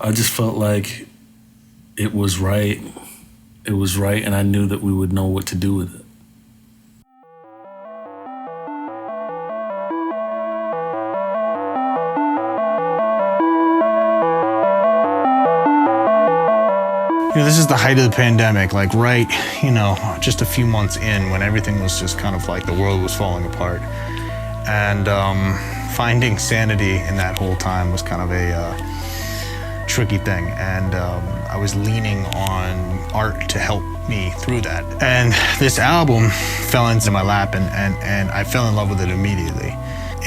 I just felt like it was right. It was right, and I knew that we would know what to do with it. This is the height of the pandemic, like right, just a few months in when everything was just kind of like the world was falling apart. And finding sanity in that whole time was kind of a tricky thing. And I was leaning on art to help me through that. And this album fell into my lap and I fell in love with it immediately.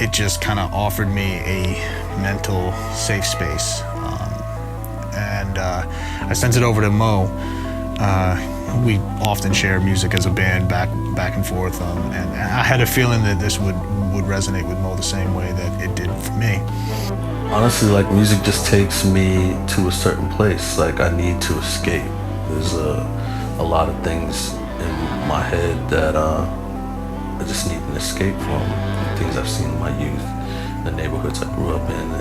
It just kind of offered me a mental safe space. And I sent it over to Mo. We often share music as a band back and forth, and I had a feeling that this would resonate with Mo the same way that it did for me. Honestly, like, music just takes me to a certain place. Like, I need to escape. There's a lot of things in my head that I just need an escape from. Things I've seen in my youth, the neighborhoods I grew up in.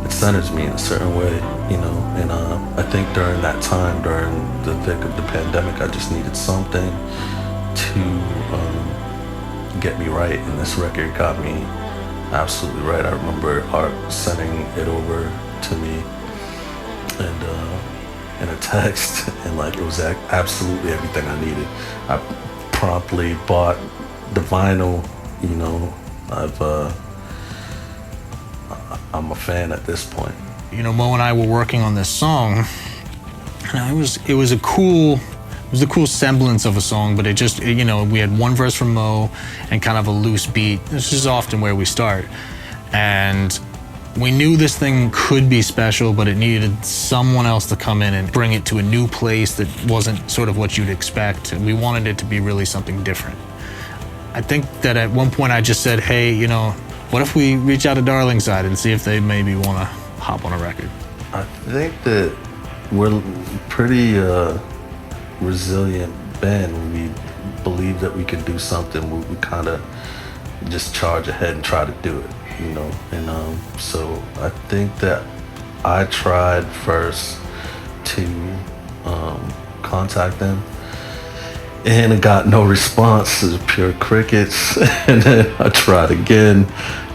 It centers me in a certain way, and I think during that time, during the thick of the pandemic, I just needed something to get me right, and this record got me absolutely right. I remember Art sending it over to me and in a text, and like, it was absolutely everything I needed. I promptly bought the vinyl. I'm a fan at this point. Mo and I were working on this song, and it was a cool semblance of a song, but we had one verse from Mo and kind of a loose beat. This is often where we start. And we knew this thing could be special, but it needed someone else to come in and bring it to a new place that wasn't sort of what you'd expect. And we wanted it to be really something different. I think that at one point I just said, hey, what if we reach out to Darlingside and see if they maybe want to hop on a record? I think that we're pretty resilient band. When we believe that we can do something, we kind of just charge ahead and try to do it, And so I think that I tried first to contact them, and I got no response. It was pure crickets. And then I tried again,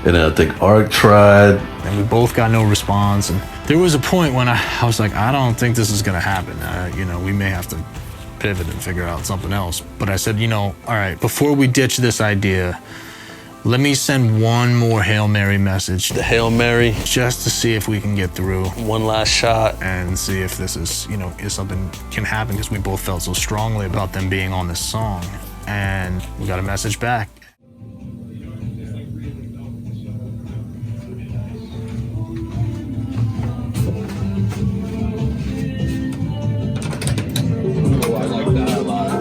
and then I think Art tried. And we both got no response. And there was a point when I was like, I don't think this is gonna happen. We may have to pivot and figure out something else. But I said, all right, before we ditch this idea, let me send one more Hail Mary message. The Hail Mary. Just to see if we can get through. One last shot. And see if this is, if something can happen, because we both felt so strongly about them being on this song. And we got a message back. I like that a lot. I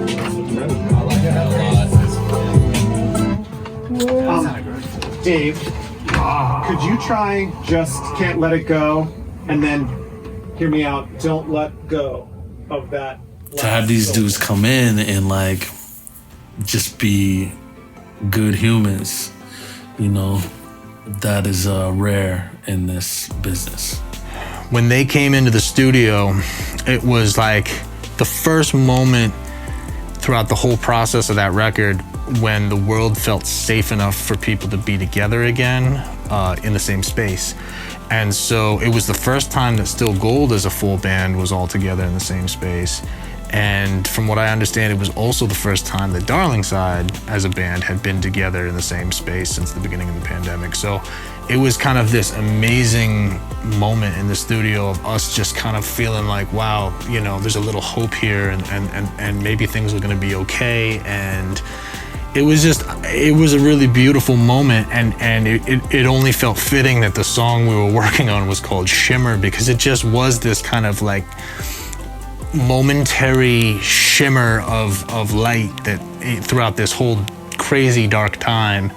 like that a lot. Dave, could you try Just Can't Let It Go, and then hear me out, don't let go of that. To have these dudes come in and like just be good humans, that is rare in this business. When they came into the studio, it was like the first moment throughout the whole process of that record when the world felt safe enough for people to be together again in the same space. And so it was the first time that Still Gold as a full band was all together in the same space. And from what I understand, it was also the first time that Darlingside as a band had been together in the same space since the beginning of the pandemic. So it was kind of this amazing moment in the studio of us just kind of feeling like, wow, there's a little hope here, and maybe things are gonna be okay. And it was a really beautiful moment, and it only felt fitting that the song we were working on was called Shimmer, because it just was this kind of like momentary shimmer of light that throughout this whole crazy dark time.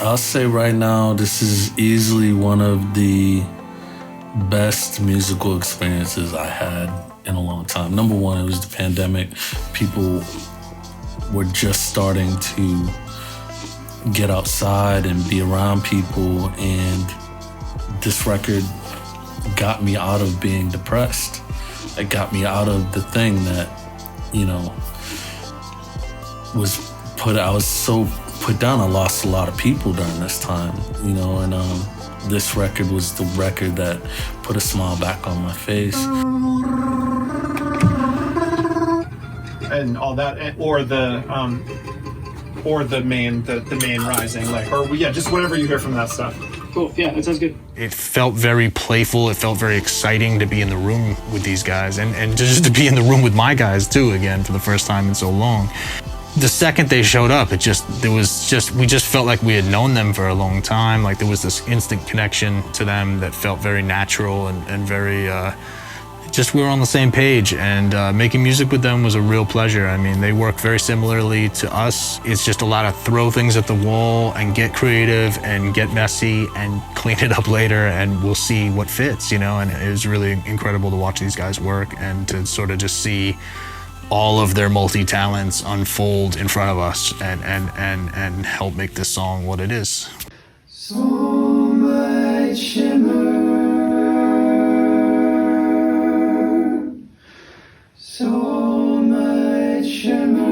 I'll say right now, this is easily one of the best musical experiences I had in a long time. Number one, it was the pandemic. People were just starting to get outside and be around people, and this record got me out of being depressed. It got me out of the thing that, you know, I was so put down. I lost a lot of people during this time, you know, and this record was the record that put a smile back on my face. And all that, or the main rising, like, or yeah, just whatever you hear from that stuff. Cool. Yeah, that sounds good. It felt very playful. It felt very exciting to be in the room with these guys and just to be in the room with my guys too, again, for the first time in so long. The second they showed up, we just felt like we had known them for a long time. Like there was this instant connection to them that felt very natural and very, just we were on the same page, and making music with them was a real pleasure. I mean, they work very similarly to us. It's just a lot of throw things at the wall and get creative and get messy and clean it up later, and we'll see what fits, you know? And it was really incredible to watch these guys work and to sort of just see all of their multi-talents unfold in front of us and help make this song what it is. So much shimmer, so much shimmer,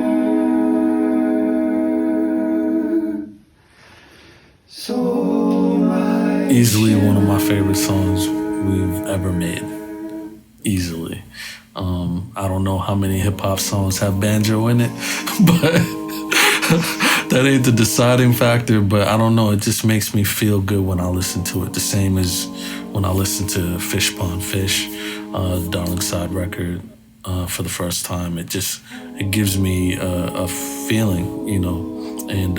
so much. Easily one of my favorite songs we've ever made. Easily. I don't know how many hip-hop songs have banjo in it, but that ain't the deciding factor. But I don't know, it just makes me feel good when I listen to it. The same as when I listen to Fish Pond Fish, Darlingside record, for the first time. It gives me a feeling, you know, and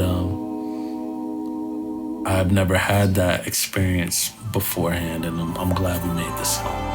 I've never had that experience beforehand, and I'm glad we made this song.